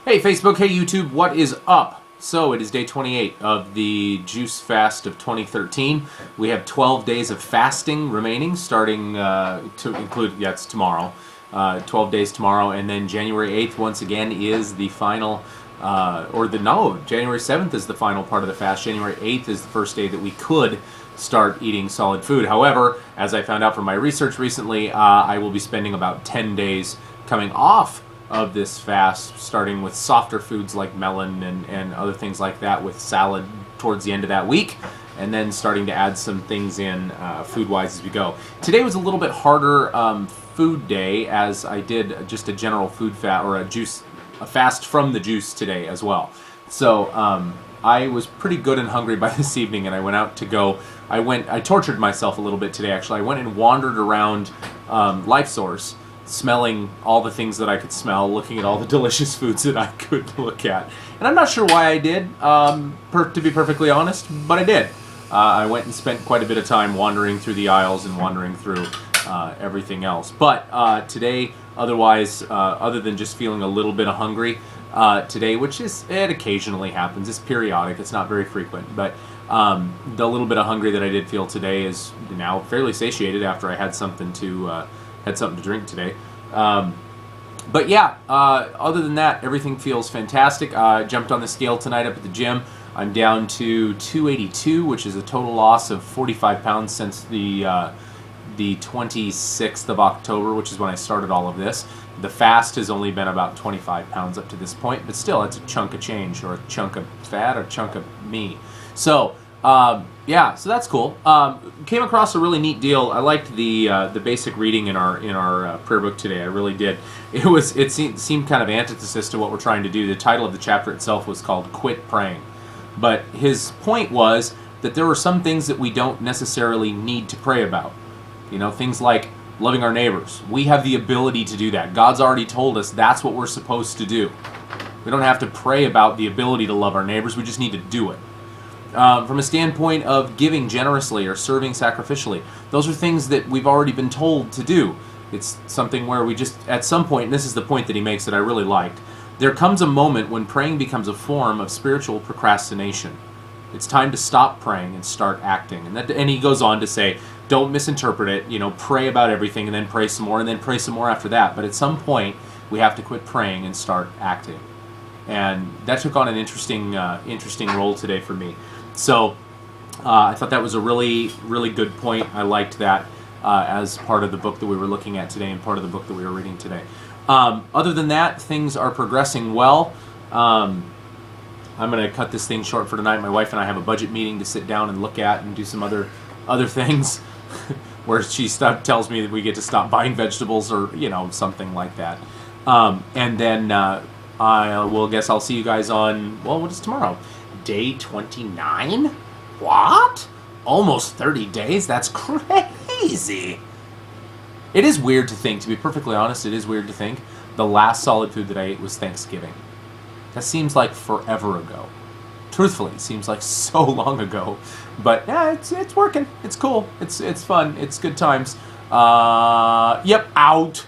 Hey Facebook, hey YouTube, what is up? So it is day 28 of the Juice Fast of 2013. We have 12 days of fasting remaining, starting to include, it's tomorrow, 12 days tomorrow, and then January 8th once again is the final, January 7th is the final part of the fast. January 8th is the first day that we could start eating solid food. However, as I found out from my research recently, I will be spending about 10 days coming off of this fast, starting with softer foods like melon and other things like that with salad towards the end of that week, and then starting to add some things in food-wise as we go. Today was a little bit harder food day, as I did just a general food fast, or a fast from the juice today as well. So I was pretty good and hungry by this evening, and I went out to go. I tortured myself a little bit today, actually. I went and wandered around Life Source, smelling all the things that I could smell, looking at all the delicious foods that I could look at. And I'm not sure why I did, to be perfectly honest, but I did. I went and spent quite a bit of time wandering through the aisles and wandering through everything else. But today, otherwise, other than just feeling a little bit of hungry today, it occasionally happens. It's periodic. It's not very frequent. But the little bit of hungry that I did feel today is now fairly satiated after I had something to drink today. But yeah, other than that, everything feels fantastic. I jumped on the scale tonight up at the gym. I'm down to 282, which is a total loss of 45 pounds since the 26th of October, which is when I started all of this. The fast has only been about 25 pounds up to this point, but still, it's a chunk of change, or a chunk of fat, or a chunk of me. So, yeah, so that's cool. Came across a really neat deal. I liked the basic reading in our prayer book today. I really did. It seemed kind of antithesis to what we're trying to do. The title of the chapter itself was called "Quit Praying," but his point was that there are some things that we don't necessarily need to pray about. You know, things like loving our neighbors. We have the ability to do that. God's already told us that's what we're supposed to do. We don't have to pray about the ability to love our neighbors. We just need to do it. From a standpoint of giving generously or serving sacrificially, those are things that we've already been told to do. It's something where we just, at some point, and this is the point that he makes that I really liked, there comes a moment when praying becomes a form of spiritual procrastination. It's time to stop praying and start acting. And he goes on to say, don't misinterpret it, pray about everything and then pray some more and then pray some more after that. But at some point, we have to quit praying and start acting. And that took on an interesting role today for me. So I thought that was a really, really good point. I liked that as part of the book that we were looking at today and part of the book that we were reading today. Other than that, things are progressing well. I'm going to cut this thing short for tonight. My wife and I have a budget meeting to sit down and look at and do some other things where she tells me that we get to stop buying vegetables or, something like that. And then guess I'll see you guys on, what is tomorrow? Day 29? What? Almost 30 days? That's crazy. It is weird to think, to be perfectly honest, it is weird to think the last solid food that I ate was Thanksgiving. That seems like forever ago. Truthfully, it seems like so long ago. But yeah, it's working. It's cool. It's fun. It's good times. Yep, out.